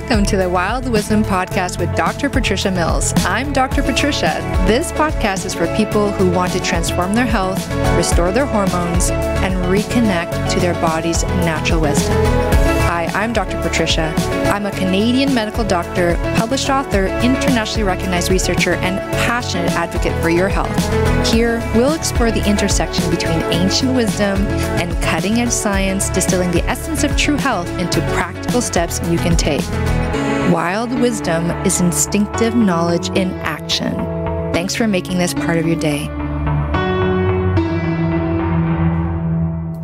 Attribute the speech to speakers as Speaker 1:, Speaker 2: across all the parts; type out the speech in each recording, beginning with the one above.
Speaker 1: Welcome to the Wild Wisdom Podcast with Dr. Patricia Mills. I'm Dr. Patricia. This podcast is for people who want to transform their health, restore their hormones, and reconnect to their body's natural wisdom. Hi, I'm Dr. Patricia. I'm a Canadian medical doctor, published author, internationally recognized researcher, and passionate advocate for your health. Here, we'll explore the intersection between ancient wisdom and cutting-edge science, distilling the essence of true health into practical steps you can take. Wild wisdom is instinctive knowledge in action. Thanks for making this part of your day.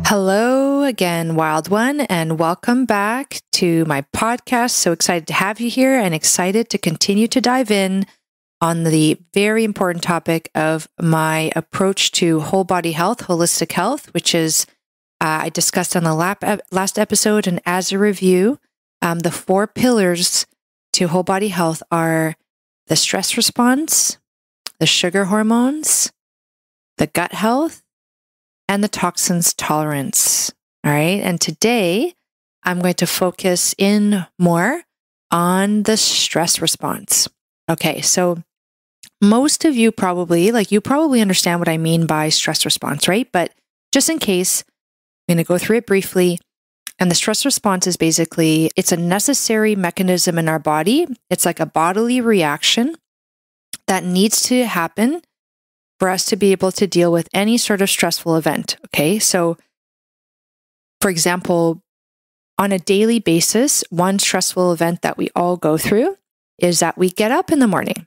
Speaker 1: Hello again, Wild One, and welcome back to my podcast. So excited to have you here and excited to continue to dive in on the very important topic of my approach to whole body health, holistic health, which is I discussed on the last episode. And as a review, the 4 pillars to whole body health are the stress response, the sugar hormones, the gut health, and the toxins tolerance. All right. And today I'm going to focus in more on the stress response. Okay. So most of you probably understand what I mean by stress response, right? But just in case, I'm going to go through it briefly. And the stress response is basically, it's a necessary mechanism in our body. It's like a bodily reaction that needs to happen for us to be able to deal with any sort of stressful event. Okay. So for example, on a daily basis, one stressful event that we all go through is that we get up in the morning.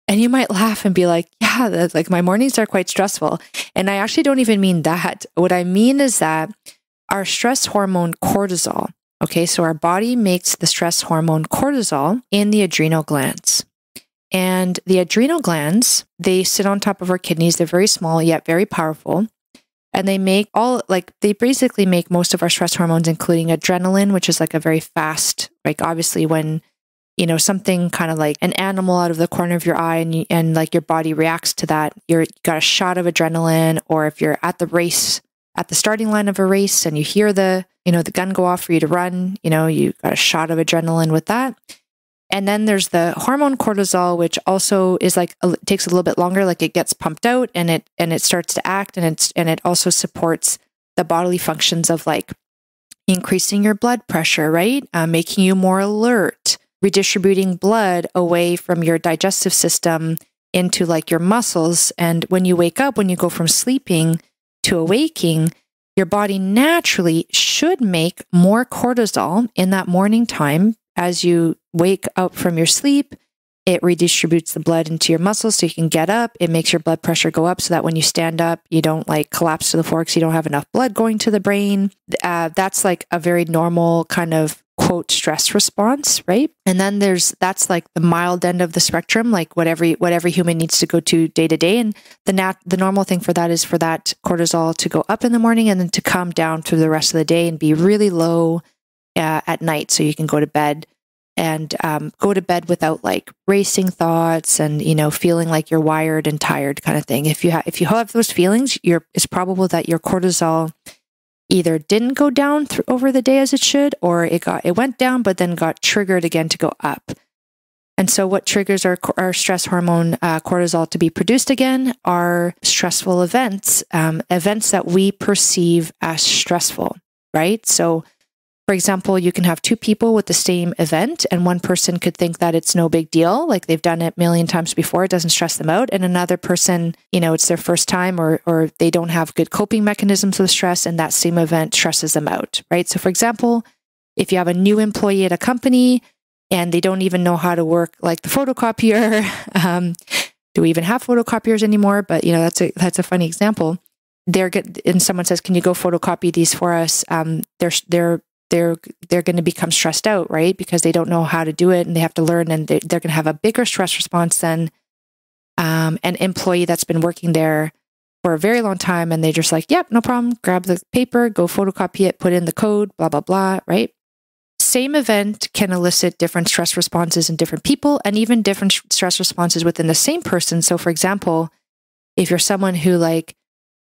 Speaker 1: And you might laugh and be like, yeah, like my mornings are quite stressful. And I actually don't even mean that. What I mean is that our stress hormone cortisol, okay, so our body makes the stress hormone cortisol in the adrenal glands. And the adrenal glands, they sit on top of our kidneys. They're very small, yet very powerful. And they basically make most of our stress hormones, including adrenaline, which is like a very fast, like obviously when, something kind of like an animal out of the corner of your eye and like your body reacts to that, you got a shot of adrenaline. Or if you're at the race, at the starting line of a race and you hear the gun go off for you to run, you got a shot of adrenaline with that. And then there's the hormone cortisol, which also is like, takes a little bit longer, like it gets pumped out and it starts to act, and it also supports the bodily functions of like increasing your blood pressure, right? Making you more alert, redistributing blood away from your digestive system into like your muscles. And when you wake up, when you go from sleeping to awaking, your body naturally should make more cortisol in that morning time. As you wake up from your sleep, it redistributes the blood into your muscles so you can get up. It makes your blood pressure go up so that when you stand up, you don't like collapse to the floor because you don't have enough blood going to the brain. That's like a very normal kind of quote stress response, right? And then that's like the mild end of the spectrum, like what every human needs to go to day to day. And the normal thing for that is for that cortisol to go up in the morning and then to come down through the rest of the day and be really low at night, so you can go to bed and go to bed without like racing thoughts and feeling like you're wired and tired kind of thing. If you have those feelings, it's probable that your cortisol either didn't go down over the day as it should, or it went down but then got triggered again to go up. And so what triggers our stress hormone cortisol to be produced again are stressful events, events that we perceive as stressful, right? So for example, you can have 2 people with the same event, and one person could think that it's no big deal, like they've done it a million times before, it doesn't stress them out. And another person, it's their first time or they don't have good coping mechanisms with stress, and that same event stresses them out, right? So for example, if you have a new employee at a company and they don't even know how to work like the photocopier, do we even have photocopiers anymore? But that's a funny example. And someone says, "Can you go photocopy these for us?" They're going to become stressed out, right? Because they don't know how to do it and they have to learn, and they're going to have a bigger stress response than an employee that's been working there for a very long time. And they're just like, yep, no problem. Grab the paper, go photocopy it, put in the code, blah, blah, blah, right? Same event can elicit different stress responses in different people and even different stress responses within the same person. So for example, if you're someone who like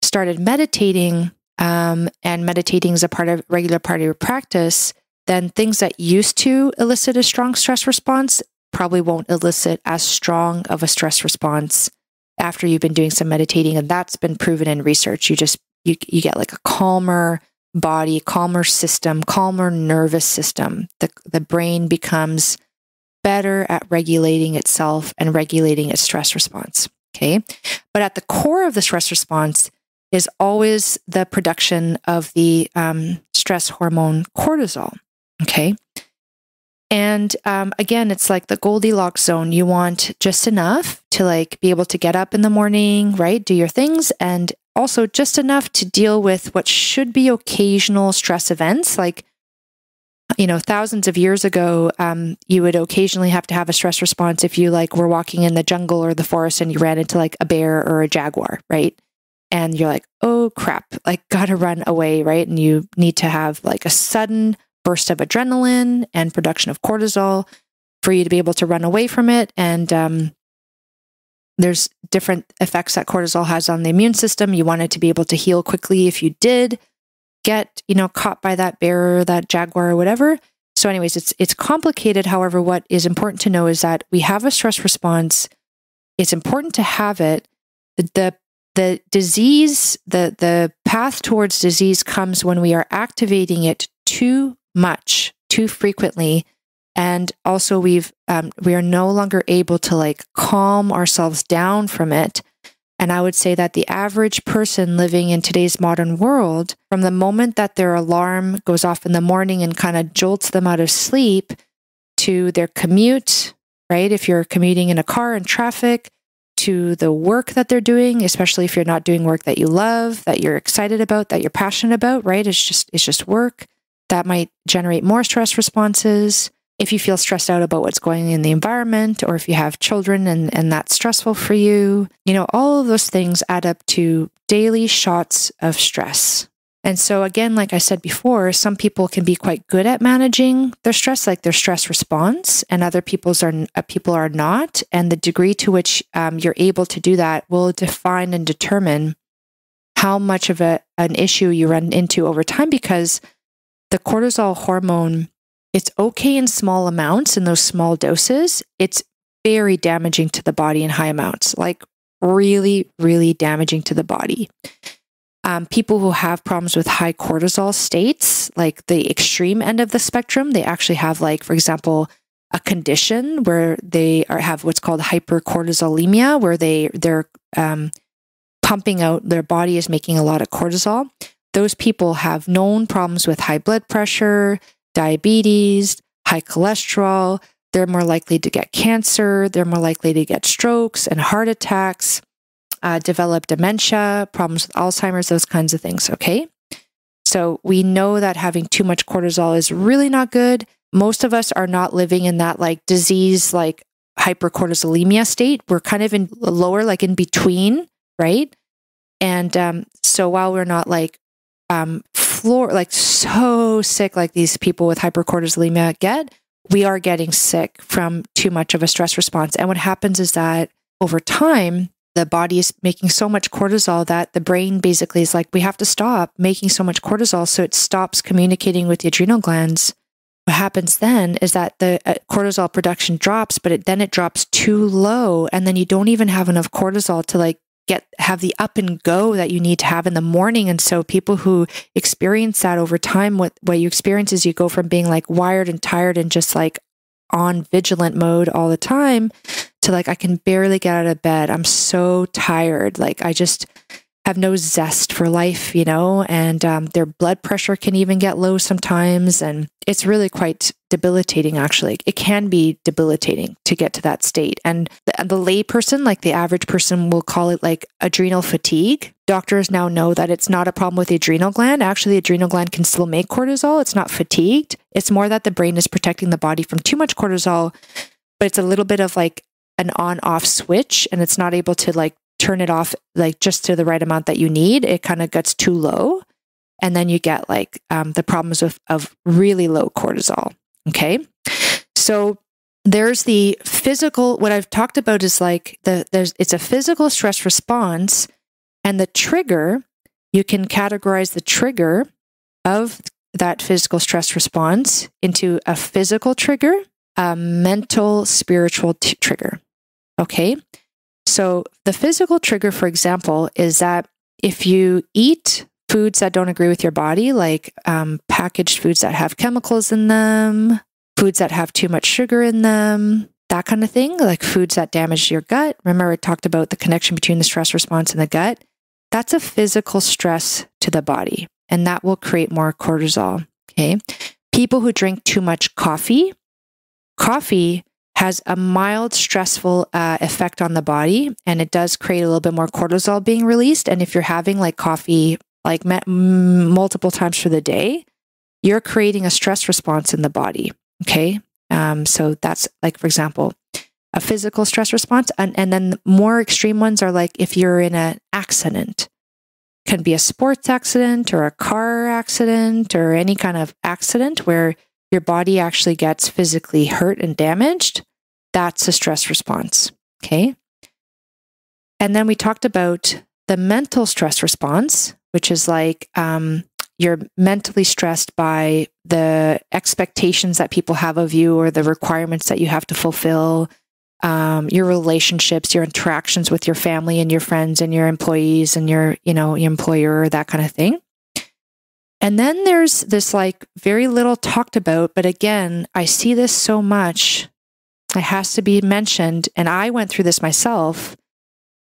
Speaker 1: started meditating and meditating is a regular part of your practice, then things that used to elicit a strong stress response probably won't elicit as strong of a stress response after you've been doing some meditating. And that's been proven in research. You get like a calmer body, calmer system, calmer nervous system. The brain becomes better at regulating itself and regulating its stress response. Okay. But at the core of the stress response is always the production of the stress hormone cortisol. Okay. And again, it's like the Goldilocks zone. You want just enough to like be able to get up in the morning, right? Do your things, and also just enough to deal with what should be occasional stress events. Like, thousands of years ago, you would occasionally have to have a stress response if you like were walking in the jungle or the forest and you ran into like a bear or a jaguar, right? And you're like, oh crap, like gotta run away, right? And you need to have like a sudden burst of adrenaline and production of cortisol for you to be able to run away from it. And there's different effects that cortisol has on the immune system. You want it to be able to heal quickly if you did get, caught by that bear or that jaguar or whatever. So anyways, it's complicated. However, what is important to know is that we have a stress response. It's important to have it. The disease, the path towards disease comes when we are activating it too much, too frequently. And also we are no longer able to like calm ourselves down from it. And I would say that the average person living in today's modern world, from the moment that their alarm goes off in the morning and kind of jolts them out of sleep to their commute, right? If you're commuting in a car in traffic, to the work that they're doing, especially if you're not doing work that you love, that you're excited about, that you're passionate about, right? It's just work. That might generate more stress responses. If you feel stressed out about what's going on in the environment, or if you have children and that's stressful for you, all of those things add up to daily shots of stress. And so again, like I said before, some people can be quite good at managing their stress, like their stress response, and other people are not. And the degree to which you're able to do that will define and determine how much of an issue you run into over time, because the cortisol hormone, it's okay in small amounts, in those small doses. It's very damaging to the body in high amounts, like really, really damaging to the body. People who have problems with high cortisol states, like the extreme end of the spectrum, they actually have, like, for example, a condition where they have what's called hypercortisolemia, where they're pumping out, their body is making a lot of cortisol. Those people have known problems with high blood pressure, diabetes, high cholesterol. They're more likely to get cancer. They're more likely to get strokes and heart attacks, develop dementia, problems with Alzheimer's, those kinds of things. Okay. So we know that having too much cortisol is really not good. Most of us are not living in that like disease, like hypercortisolemia state. We're kind of in lower, like in between, right? And so while we're not like like so sick like these people with hypercortisolemia get, we are getting sick from too much of a stress response. And what happens is that over time, the body is making so much cortisol that the brain basically is like, we have to stop making so much cortisol, so it stops communicating with the adrenal glands. What happens then is that the cortisol production drops, but then it drops too low, and then you don't even have enough cortisol to like have the up and go that you need to have in the morning. And so people who experience that over time, what you experience is you go from being like wired and tired and just like on vigilant mode all the time to like, I can barely get out of bed. I'm so tired. Like I just have no zest for life, and their blood pressure can even get low sometimes. And it's really quite debilitating, actually. It can be debilitating to get to that state. And the lay person, like the average person, will call it like adrenal fatigue. Doctors now know that it's not a problem with the adrenal gland. Actually, the adrenal gland can still make cortisol. It's not fatigued. It's more that the brain is protecting the body from too much cortisol, but it's a little bit of like an on-off switch, and it's not able to like turn it off like just to the right amount that you need. It kind of gets too low. And then you get like the problems of really low cortisol. Okay. So there's the physical, what I've talked about is like it's a physical stress response, and the trigger, you can categorize the trigger of that physical stress response into a physical trigger, a mental, spiritual trigger. Okay. So the physical trigger, for example, is that if you eat foods that don't agree with your body, like packaged foods that have chemicals in them, foods that have too much sugar in them, that kind of thing, like foods that damage your gut. Remember, I talked about the connection between the stress response and the gut. That's a physical stress to the body, and that will create more cortisol. Okay. People who drink too much coffee has a mild stressful effect on the body, and it does create a little bit more cortisol being released. And if you're having like coffee like multiple times for the day, you're creating a stress response in the body. Okay. So that's like, for example, a physical stress response. And then more extreme ones are like if you're in an accident, can be a sports accident or a car accident or any kind of accident where your body actually gets physically hurt and damaged. That's a stress response. Okay. And then we talked about the mental stress response, which is like you're mentally stressed by the expectations that people have of you or the requirements that you have to fulfill, your relationships, your interactions with your family and your friends and your employees and your employer, that kind of thing. And then there's this like very little talked about, but again, I see this so much, it has to be mentioned. And I went through this myself.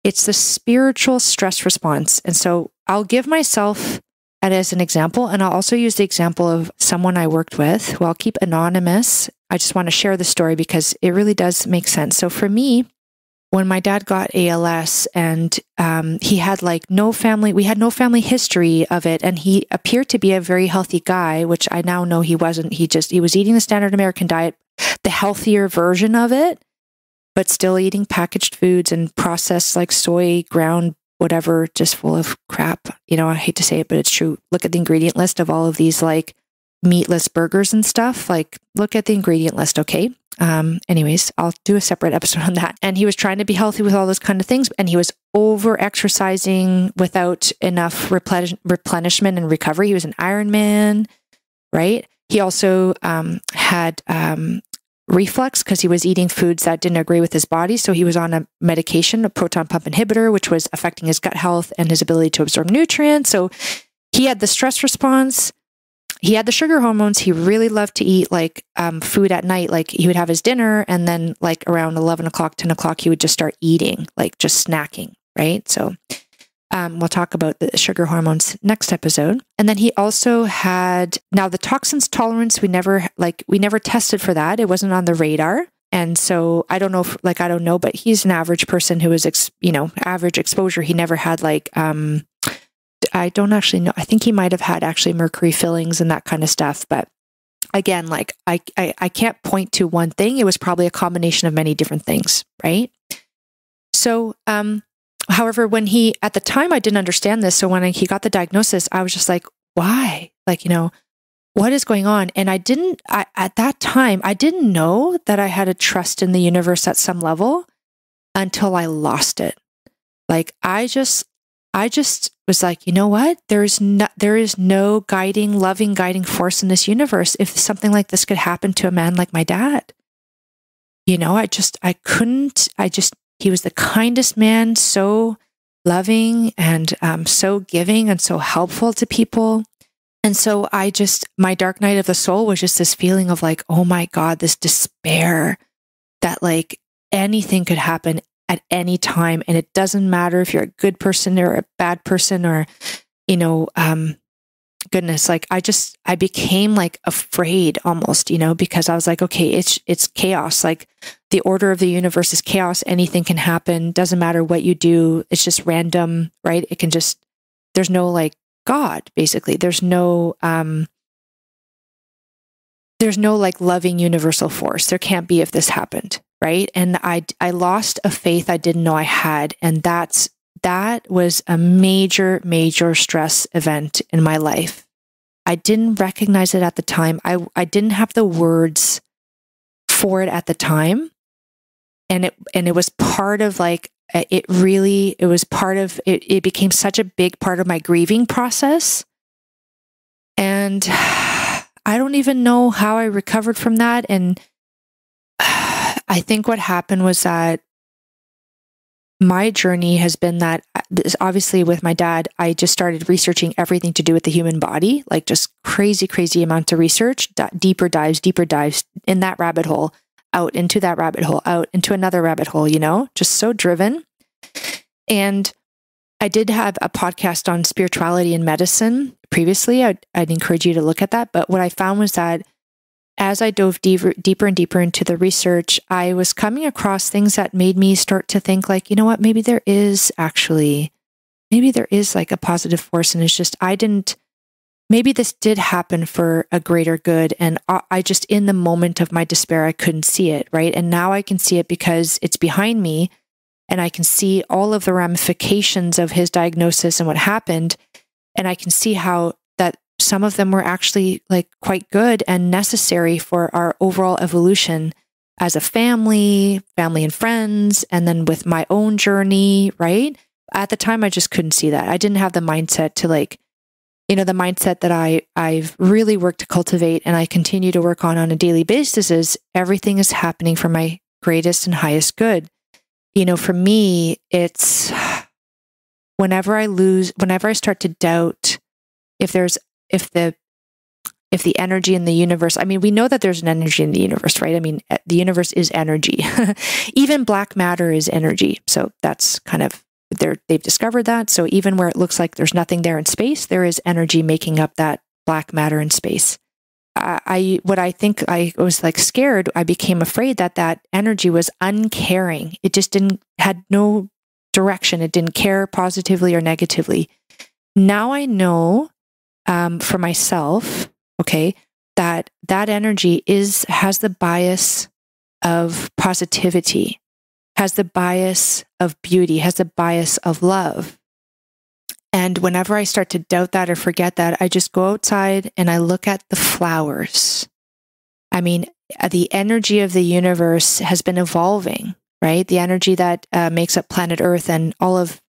Speaker 1: It's the spiritual stress response. And so I'll give myself as an example, and I'll also use the example of someone I worked with who I'll keep anonymous. I just want to share the story because it really does make sense. So for me, when my dad got ALS and he had like we had no family history of it. And he appeared to be a very healthy guy, which I now know he wasn't. He was eating the standard American diet, the healthier version of it, but still eating packaged foods and processed like soy, ground, whatever, just full of crap. I hate to say it, but it's true. Look at the ingredient list of all of these like meatless burgers and stuff. Like, look at the ingredient list. Okay. Anyways, I'll do a separate episode on that. And he was trying to be healthy with all those kind of things. And he was over exercising without enough replenishment and recovery. He was an Ironman, right? He also had reflux because he was eating foods that didn't agree with his body. So he was on a medication, a proton pump inhibitor, which was affecting his gut health and his ability to absorb nutrients. So he had the stress response. He had the sugar hormones. He really loved to eat like food at night. Like he would have his dinner and then like around 11 o'clock, 10 o'clock, he would just start eating, like just snacking. Right. So we'll talk about the sugar hormones next episode. And then he also had, now the toxins tolerance, we never tested for that. It wasn't on the radar. And so I don't know, but he's an average person who was, average exposure. He never had like, I don't actually know. I think he might have had actually mercury fillings and that kind of stuff. But again, like I can't point to one thing. It was probably a combination of many different things. Right. So, however, at the time I didn't understand this. So when he got the diagnosis, I was just like, why? Like, what is going on? And at that time, I didn't know that I had a trust in the universe at some level until I lost it. Like, I just was like, you know what? There is no loving guiding force in this universe. If something like this could happen to a man like my dad, he was the kindest man, so loving and so giving and so helpful to people. And so my dark night of the soul was just this feeling of like, oh my God, this despair that like anything could happen at any time. And it doesn't matter if you're a good person or a bad person or, goodness, like I became like afraid almost, because I was like, okay, it's chaos. Like the order of the universe is chaos. Anything can happen. Doesn't matter what you do. It's just random, right? There's no like God, basically. There's no like loving universal force. There can't be if this happened. Right. And I lost a faith I didn't know I had. And that was a major, major stress event in my life. I didn't recognize it at the time. I didn't have the words for it at the time. And it was part of like, it became such a big part of my grieving process. And I don't even know how I recovered from that. And I think what happened was that my journey has been that obviously with my dad, I just started researching everything to do with the human body, like just crazy, crazy amounts of research, deeper dives in that rabbit hole, out into that rabbit hole, out into another rabbit hole, just so driven. And I did have a podcast on spirituality and medicine previously. I'd encourage you to look at that. But what I found was that as I dove deeper and deeper into the research, I was coming across things that made me start to think like, you know what, maybe there is like a positive force. And it's just, maybe this did happen for a greater good. And I just, in the moment of my despair, I couldn't see it, right? And now I can see it because it's behind me and I can see all of the ramifications of his diagnosis and what happened. And I can see how that some of them were actually like quite good and necessary for our overall evolution as a family and friends, and then with my own journey, right? At the time, I just couldn't see that. I didn't have the mindset to the mindset that I've really worked to cultivate and I continue to work on a daily basis is everything is happening for my greatest and highest good. For me, it's whenever I start to doubt if the energy in the universe, I mean, we know that there's an energy in the universe, right? I mean, the universe is energy. Even black matter is energy. So that's kind of, they've discovered that. So even where it looks like there's nothing there in space, there is energy making up that black matter in space. I was like scared. I became afraid that energy was uncaring. It just had no direction. It didn't care positively or negatively. Now I know for myself, okay, that energy has the bias of positivity, has the bias of beauty, has the bias of love. And whenever I start to doubt that or forget that, I just go outside and I look at the flowers. I mean, the energy of the universe has been evolving, right? The energy that makes up planet Earth and all of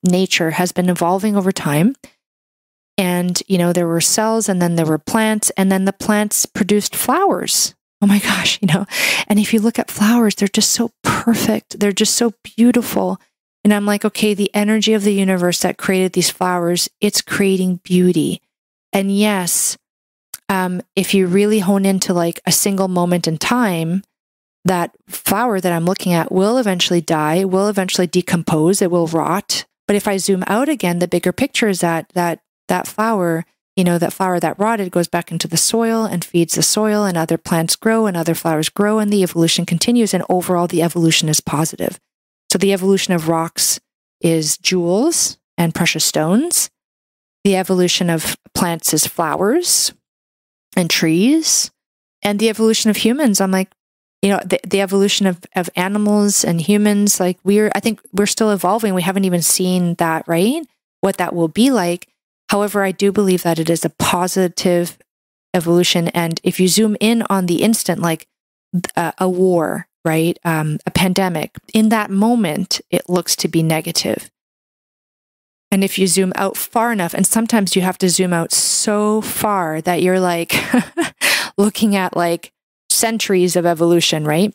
Speaker 1: nature has been evolving over time. And, there were cells and then there were plants and then the plants produced flowers. Oh my gosh, and if you look at flowers, they're just so perfect. They're just so beautiful. And I'm like, okay, the energy of the universe that created these flowers, it's creating beauty. And yes, if you really hone into like a single moment in time, that flower that I'm looking at will eventually die, will eventually decompose, it will rot. But if I zoom out again, the bigger picture is that flower, that flower that rotted goes back into the soil and feeds the soil, and other plants grow and other flowers grow, and the evolution continues. And overall, the evolution is positive. So the evolution of rocks is jewels and precious stones. The evolution of plants is flowers and trees. And the evolution of humans, I'm like, the evolution of animals and humans, like I think we're still evolving. We haven't even seen that, right? What that will be like. However, I do believe that it is a positive evolution. And if you zoom in on the instant, like a war, right? A pandemic, in that moment, it looks to be negative. And if you zoom out far enough, and sometimes you have to zoom out so far that you're like looking at like centuries of evolution, right?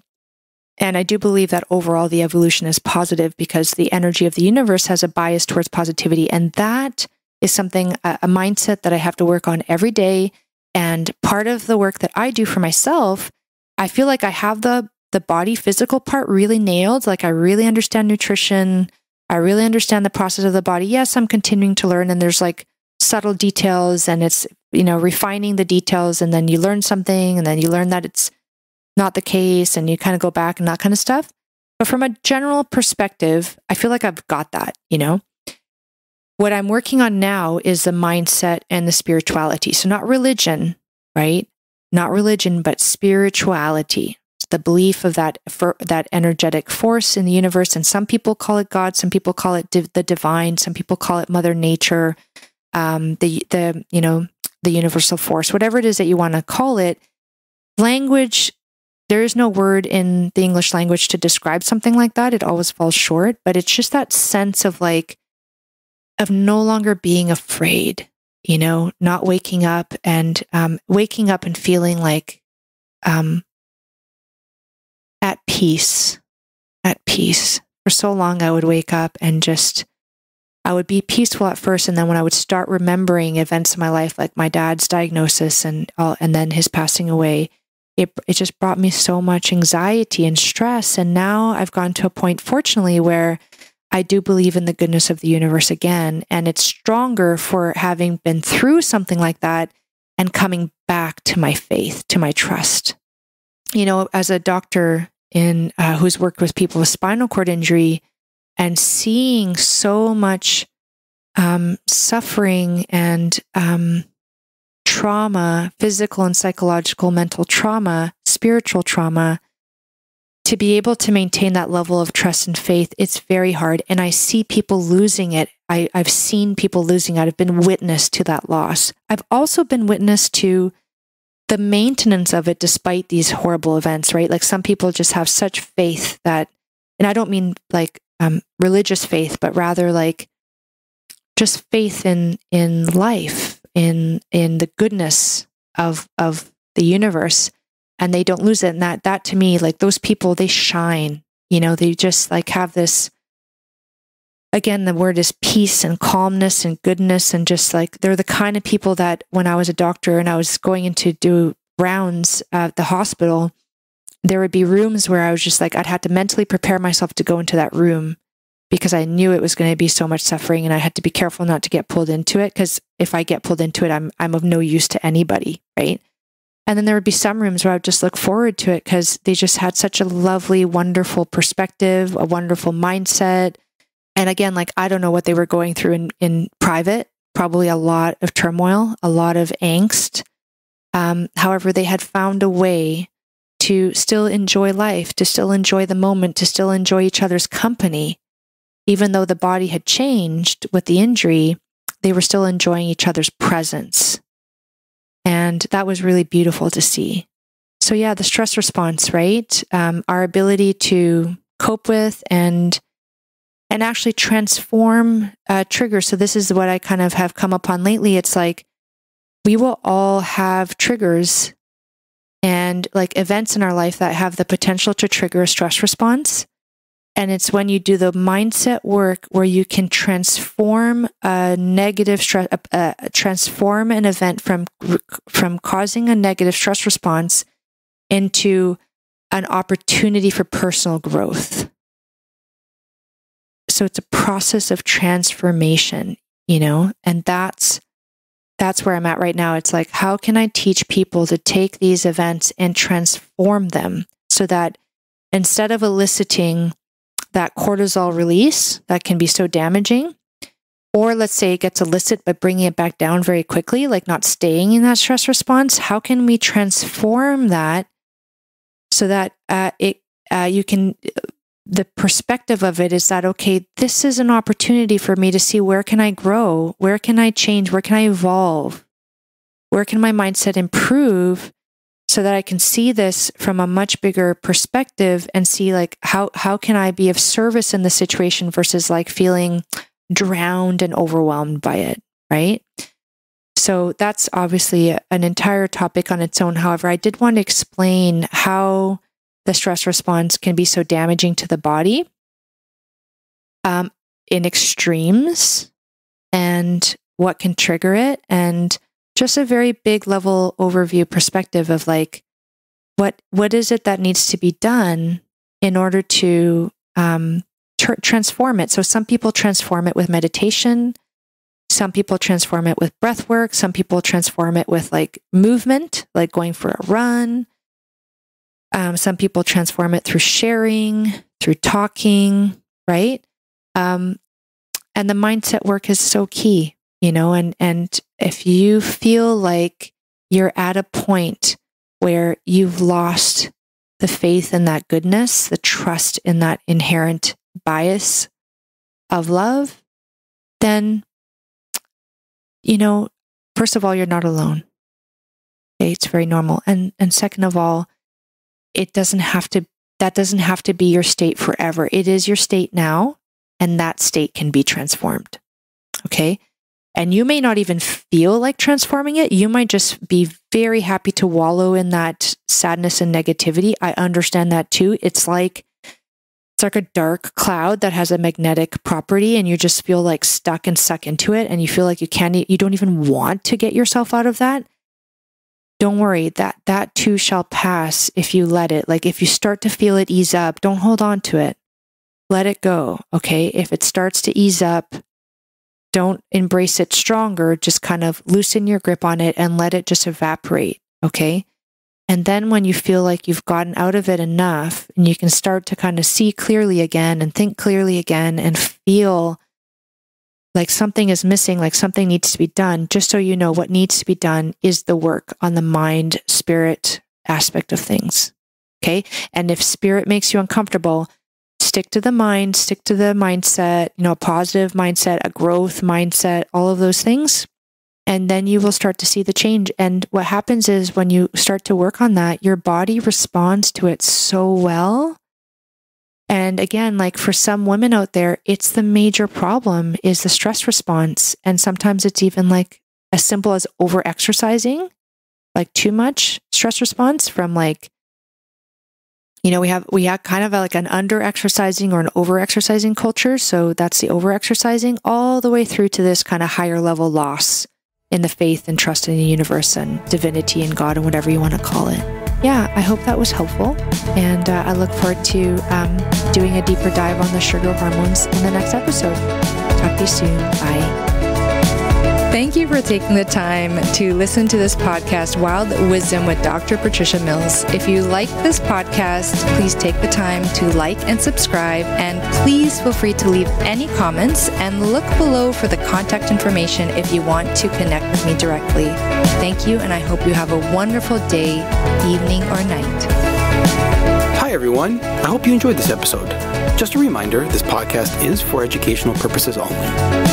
Speaker 1: And I do believe that overall the evolution is positive because the energy of the universe has a bias towards positivity. And that is something, a mindset that I have to work on every day. And part of the work that I do for myself, I feel like I have the body physical part really nailed. Like I really understand nutrition. I really understand the process of the body. Yes, I'm continuing to learn, and there's like subtle details, and it's, refining the details, and then you learn something and then you learn that it's not the case and you kind of go back and that kind of stuff. But from a general perspective, I feel like I've got that, What I'm working on now is the mindset and the spirituality. So not religion, right? Not religion, but spirituality. The belief of that energetic force in the universe. And some people call it God, some people call it the divine, some people call it Mother Nature, the universal force, whatever it is that you want to call it. Language, there is no word in the English language to describe something like that. It always falls short, but it's just that sense of no longer being afraid, not waking up and feeling like at peace. For so long, I would wake up and I would be peaceful at first. And then when I would start remembering events in my life, like my dad's diagnosis and then his passing away, it just brought me so much anxiety and stress. And now I've gone to a point, fortunately, where I do believe in the goodness of the universe again. And it's stronger for having been through something like that and coming back to my faith, to my trust. As a doctor who's worked with people with spinal cord injury and seeing so much suffering and trauma, physical and psychological, mental trauma, spiritual trauma, to be able to maintain that level of trust and faith, it's very hard. And I see people losing it. I've seen people losing it. I've been witness to that loss. I've also been witness to the maintenance of it despite these horrible events, right? Like some people just have such faith that, and I don't mean like religious faith, but rather like just faith in life, in the goodness of the universe, and they don't lose it. And that to me, like those people, they shine, they just like have this, again, the word is peace and calmness and goodness. And just like, they're the kind of people that when I was a doctor and I was going in to do rounds at the hospital, there would be rooms where I was just like, I'd have to mentally prepare myself to go into that room because I knew it was going to be so much suffering and I had to be careful not to get pulled into it. Because if I get pulled into it, I'm of no use to anybody, right? And then there would be some rooms where I would just look forward to it because they just had such a lovely, wonderful perspective, a wonderful mindset. And again, like, I don't know what they were going through in private, probably a lot of turmoil, a lot of angst. However, they had found a way to still enjoy life, to still enjoy the moment, to still enjoy each other's company. Even though the body had changed with the injury, they were still enjoying each other's presence. And that was really beautiful to see. So yeah, the stress response, right? Our ability to cope with and actually transform triggers. So this is what I kind of have come upon lately. It's like we will all have triggers and like events in our life that have the potential to trigger a stress response. And it's when you do the mindset work where you can transform a negative stress, transform an event from causing a negative stress response into an opportunity for personal growth. So it's a process of transformation, and that's where I'm at right now. It's like, how can I teach people to take these events and transform them so that instead of eliciting that cortisol release that can be so damaging, or let's say it gets elicited, but bringing it back down very quickly, like not staying in that stress response, how can we transform that so that you can... The perspective of it is that, okay, this is an opportunity for me to see where can I grow? Where can I change? Where can I evolve? Where can my mindset improve so that I can see this from a much bigger perspective and see like, how can I be of service in the situation versus like feeling drowned and overwhelmed by it, right? So that's obviously an entire topic on its own. However, I did want to explain how the stress response can be so damaging to the body in extremes and what can trigger it, and just a very big level overview perspective of like, what is it that needs to be done in order to transform it. So some people transform it with meditation. Some people transform it with breath work. Some people transform it with like movement, like going for a run. Some people transform it through sharing, through talking, right? And the mindset work is so key, and if you feel like you're at a point where you've lost the faith in that goodness, the trust in that inherent bias of love, then, first of all, you're not alone. Okay? It's very normal. And second of all, that doesn't have to be your state forever. It is your state now, and that state can be transformed. Okay? And you may not even feel like transforming it. You might just be very happy to wallow in that sadness and negativity. I understand that too. It's like a dark cloud that has a magnetic property, and you just feel like stuck and suck into it, and you feel like you don't even want to get yourself out of that. Don't worry, that too shall pass if you let it. Like if you start to feel it ease up, don't hold on to it. Let it go, okay? If it starts to ease up, don't embrace it stronger. Just kind of loosen your grip on it and let it just evaporate, okay? And then when you feel like you've gotten out of it enough and you can start to kind of see clearly again and think clearly again and feel like something is missing, like something needs to be done, just so you know what needs to be done is the work on the mind, spirit aspect of things, okay? And if spirit makes you uncomfortable, stick to the mind, stick to the mindset, a positive mindset, a growth mindset, all of those things. And then you will start to see the change. And what happens is when you start to work on that, your body responds to it so well. And again, like for some women out there, it's the major problem is the stress response. And sometimes it's even like as simple as over-exercising, like too much stress response from like, we have kind of like an under-exercising or an over-exercising culture. So that's the over-exercising all the way through to this kind of higher level loss in the faith and trust in the universe and divinity and God and whatever you want to call it. Yeah, I hope that was helpful. And I look forward to doing a deeper dive on the sugar hormones in the next episode. Talk to you soon. Bye. Thank you for taking the time to listen to this podcast, Wild Wisdom with Dr. Patricia Mills. If you like this podcast, please take the time to like and subscribe, and please feel free to leave any comments and look below for the contact information if you want to connect with me directly. Thank you, and I hope you have a wonderful day, evening, or night.
Speaker 2: Hi everyone, I hope you enjoyed this episode. Just a reminder, this podcast is for educational purposes only.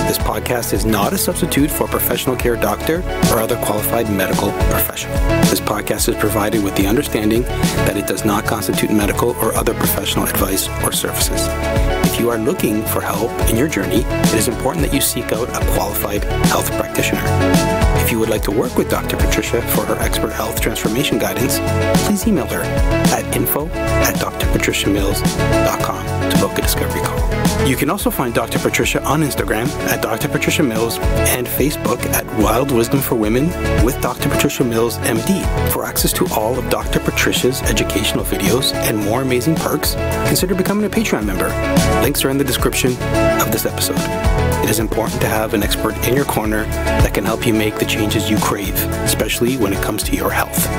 Speaker 2: This podcast is not a substitute for a professional care doctor or other qualified medical professional. This podcast is provided with the understanding that it does not constitute medical or other professional advice or services. If you are looking for help in your journey, it is important that you seek out a qualified health practitioner. If you would like to work with Dr. Patricia for her expert health transformation guidance, please email her at info@drpatriciamills.com to book a discovery call. You can also find Dr. Patricia on Instagram at Dr. Patricia Mills and Facebook at Wild Wisdom for Women with Dr. Patricia Mills, MD. For access to all of Dr. Patricia's educational videos and more amazing perks, consider becoming a Patreon member. Links are in the description of this episode. It is important to have an expert in your corner that can help you make the changes you crave, especially when it comes to your health.